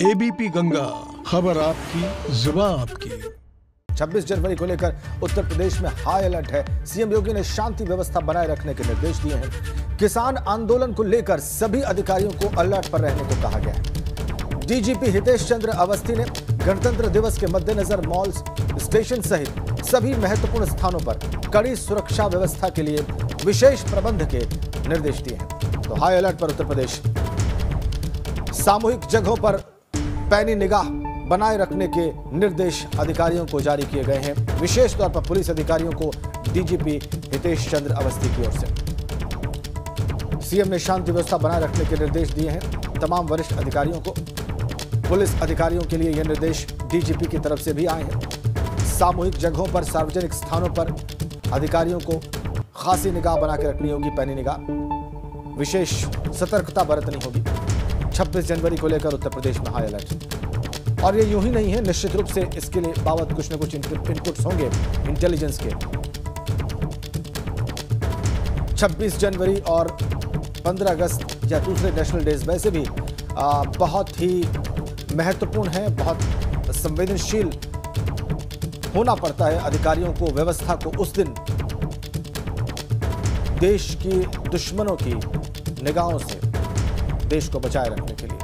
ABP Ganga, खबर आपकी, जुबान आपकी। 26 जनवरी को लेकर उत्तर प्रदेश में हाई अलर्ट है। सीएम योगी ने शांति व्यवस्था बनाए रखने के निर्देश दिए हैं। किसान आंदोलन को लेकर सभी अधिकारियों को अलर्ट पर रहने को कहा गया है। डीजीपी हितेश चंद्र अवस्थी ने गणतंत्र दिवस के मद्देनजर मॉल्स, स्टेशन सहित सभी महत्वपूर्ण स्थानों पर कड़ी सुरक्षा व्यवस्था के लिए विशेष प्रबंध के निर्देश दिए हैं। तो हाई अलर्ट पर उत्तर प्रदेश। सामूहिक जगहों पर पैनी निगाह बनाए रखने के निर्देश अधिकारियों को जारी किए गए हैं। विशेष तौर पर पुलिस अधिकारियों को डीजीपी हितेश चंद्र अवस्थी की ओर से सीएम ने शांति व्यवस्था बनाए रखने के निर्देश दिए हैं तमाम वरिष्ठ अधिकारियों को। पुलिस अधिकारियों के लिए यह निर्देश डीजीपी की तरफ से भी आए हैं। सामूहिक जगहों पर, सार्वजनिक स्थानों पर अधिकारियों को खासी निगाह बना के रखनी होगी, पैनी निगाह, विशेष सतर्कता बरतनी होगी। 26 जनवरी को लेकर उत्तर प्रदेश में हाई अलर्ट। और ये यूं ही नहीं है, निश्चित रूप से इसके लिए बाबत कुछ न कुछ इनपुट्स होंगे इंटेलिजेंस के। 26 जनवरी और 15 अगस्त या दूसरे नेशनल डेज वैसे भी बहुत ही महत्वपूर्ण है, बहुत संवेदनशील होना पड़ता है अधिकारियों को, व्यवस्था को उस दिन देश की दुश्मनों की निगाहों से देश को बचाए रखने के लिए।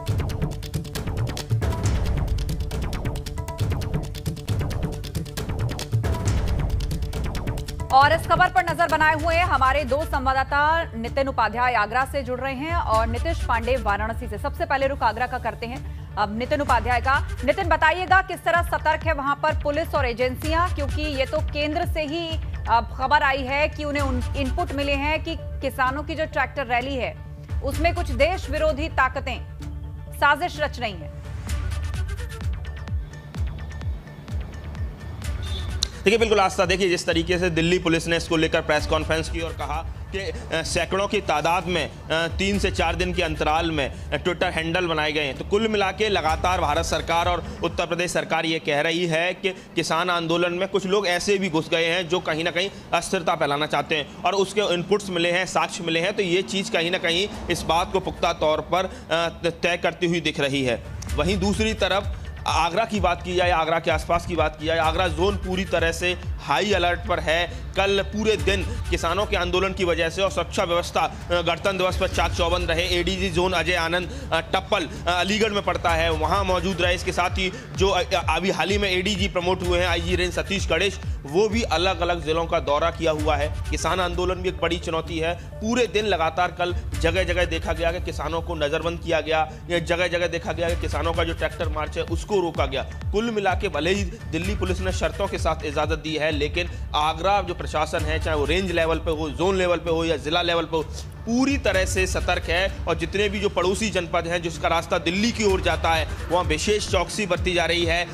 और इस खबर पर नजर बनाए हुए हमारे दो संवाददाता नितिन उपाध्याय आगरा से जुड़ रहे हैं और नीतीश पांडे वाराणसी से। सबसे पहले रुख आगरा का करते हैं, अब नितिन उपाध्याय का। नितिन, बताइएगा किस तरह सतर्क है वहां पर पुलिस और एजेंसियां, क्योंकि ये तो केंद्र से ही खबर आई है कि उन्हें इनपुट मिले हैं कि किसानों की जो ट्रैक्टर रैली है उसमें कुछ देश विरोधी ताकतें साजिश रच रही हैं। देखिए, बिल्कुल आस्था, देखिए जिस तरीके से दिल्ली पुलिस ने इसको लेकर प्रेस कॉन्फ्रेंस की और कहा कि सैकड़ों की तादाद में 3 से 4 दिन के अंतराल में ट्विटर हैंडल बनाए गए हैं। तो कुल मिला के लगातार भारत सरकार और उत्तर प्रदेश सरकार ये कह रही है कि किसान आंदोलन में कुछ लोग ऐसे भी घुस गए हैं जो कहीं ना कहीं अस्थिरता फैलाना चाहते हैं और उसके इनपुट्स मिले हैं, साक्ष्य मिले हैं। तो ये चीज़ कहीं ना कहीं इस बात को पुख्ता तौर पर तय करती हुई दिख रही है। वहीं दूसरी तरफ आगरा की बात की जाए, आगरा के आसपास की बात की जाए, आगरा जोन पूरी तरह से हाई अलर्ट पर है। कल पूरे दिन किसानों के आंदोलन की वजह से और सुरक्षा व्यवस्था गणतंत्र दिवस पर चाक चौबंद रहे। एडीजी जोन अजय आनंद टप्पल अलीगढ़ में पड़ता है, वहां मौजूद रहे। इसके साथ ही जो अभी हाल ही में एडीजी प्रमोट हुए हैं, आईजी रेंज सतीश गणेश, वो भी अलग अलग जिलों का दौरा किया हुआ है। किसान आंदोलन भी एक बड़ी चुनौती है। पूरे दिन लगातार कल जगह जगह देखा गया कि किसानों को नजरबंद किया गया, या जगह जगह देखा गया कि किसानों का जो ट्रैक्टर मार्च है उसको रोका गया। कुल मिला के भले ही दिल्ली पुलिस ने शर्तों के साथ इजाजत दी है, लेकिन आगरा जो प्रशासन है, चाहे वो रेंज लेवल पे हो, जोन लेवल पे हो या जिला लेवल पे हो, पूरी तरह से सतर्क है। और जितने भी जो पड़ोसी जनपद हैं जिसका रास्ता दिल्ली की ओर जाता है, वहाँ विशेष चौकसी बरती जा रही है।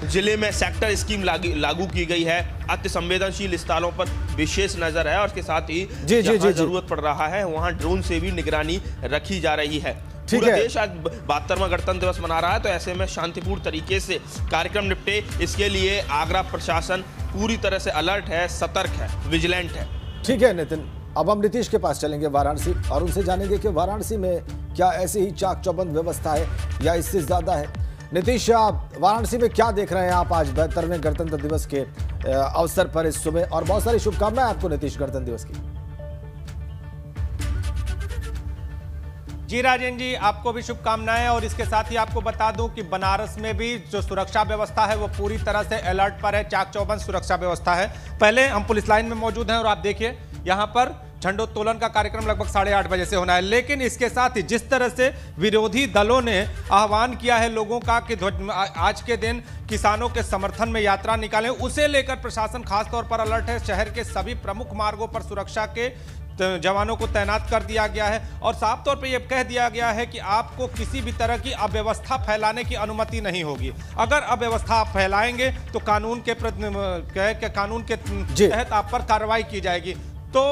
जिले में सेक्टर स्कीम लागू की गई है। अति संवेदनशील स्थलों पर विशेष नजर है और इसके साथ ही जहाँ जरूरत पड़ रहा है वहाँ ड्रोन से भी निगरानी रखी जा रही है। पूरा देश आज 72वां गणतंत्र दिवस मना रहा है, तो ऐसे में शांतिपूर्ण तरीके से कार्यक्रम निपटे, इसके लिए आगरा प्रशासन पूरी तरह से अलर्ट है, सतर्क है, विजिलेंट है। ठीक है नितिन, अब हम नीतीश के पास चलेंगे वाराणसी और उनसे जानेंगे कि वाराणसी में क्या ऐसी ही चाक चौबंद व्यवस्था है या इससे ज्यादा है। नीतीश, वाराणसी में क्या देख रहे हैं आप आज 72वें गणतंत्र दिवस के अवसर पर इस सुबह, और बहुत सारी शुभकामनाएं आपको नीतीश गणतंत्र दिवस की। जी राजेंद्र जी, आपको भी शुभकामनाएं। और इसके साथ ही आपको बता दूं कि बनारस में भी जो सुरक्षा व्यवस्था है वो पूरी तरह से अलर्ट पर है, चाक चौबंद सुरक्षा व्यवस्था है। पहले हम पुलिस लाइन में मौजूद हैं और आप देखिए यहाँ पर झंडोत्तोलन का कार्यक्रम लगभग 8:30 बजे से होना है, लेकिन इसके साथ ही जिस तरह से विरोधी दलों ने आह्वान किया है लोगों का कि आज के दिन किसानों के समर्थन में यात्रा निकालें, उसे लेकर प्रशासन खासतौर पर अलर्ट है। शहर के सभी प्रमुख मार्गों पर सुरक्षा के जवानों को तैनात कर दिया गया है और साफ तौर पे ये कह दिया गया है कि आपको किसी भी तरह की अव्यवस्था फैलाने की अनुमति नहीं होगी। अगर अव्यवस्था आप फैलाएंगे तो कानून के तहत आप पर कार्रवाई की जाएगी। तो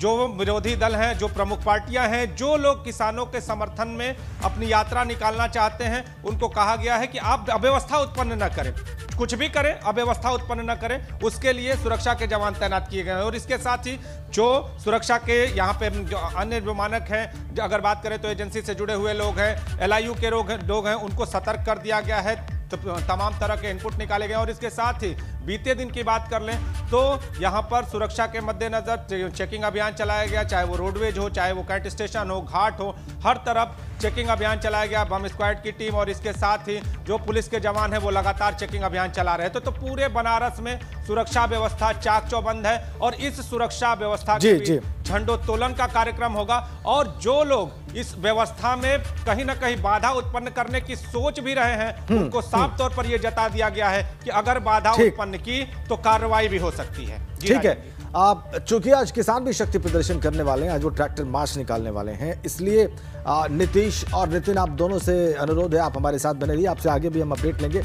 जो विरोधी दल हैं, जो प्रमुख पार्टियां हैं, जो लोग किसानों के समर्थन में अपनी यात्रा निकालना चाहते हैं, उनको कहा गया है कि आप अव्यवस्था उत्पन्न न करें, कुछ भी करें, अव्यवस्था उत्पन्न न करें। उसके लिए सुरक्षा के जवान तैनात किए गए हैं। और इसके साथ ही जो सुरक्षा के यहाँ पे जो अन्य विमानक हैं, अगर बात करें तो एजेंसी से जुड़े हुए लोग हैं, LIU के लोग हैं, उनको सतर्क कर दिया गया है। तो तमाम तरह के इनपुट निकाले गए। और इसके साथ ही बीते दिन की बात कर लें तो यहाँ पर सुरक्षा के मद्देनजर चेकिंग अभियान चलाया गया, चाहे वो रोडवेज हो, चाहे वो कैंट स्टेशन हो, घाट हो, हर तरफ चेकिंग अभियान चलाया गया, बम स्क्वाड की टीम। और इसके साथ ही जो पुलिस के जवान हैं वो लगातार चेकिंग अभियान चला रहे थे। तो पूरे बनारस में सुरक्षा व्यवस्था चाक चौबंद है। और इस सुरक्षा व्यवस्था के बीच झंडोत्तोलन का कार्यक्रम होगा। और जो लोग इस व्यवस्था में कहीं ना कहीं बाधा उत्पन्न करने की सोच भी रहे हैं, उनको साफ तौर पर यह जता दिया गया है कि अगर बाधा उत्पन्न की तो कार्रवाई भी हो सकती है। ठीक है। आप चूंकि आज किसान भी शक्ति प्रदर्शन करने वाले हैं, आज वो ट्रैक्टर मार्च निकालने वाले हैं, इसलिए नीतीश और नितिन, आप दोनों से अनुरोध है, आप हमारे साथ बने रहिए, आपसे आगे भी हम अपडेट लेंगे।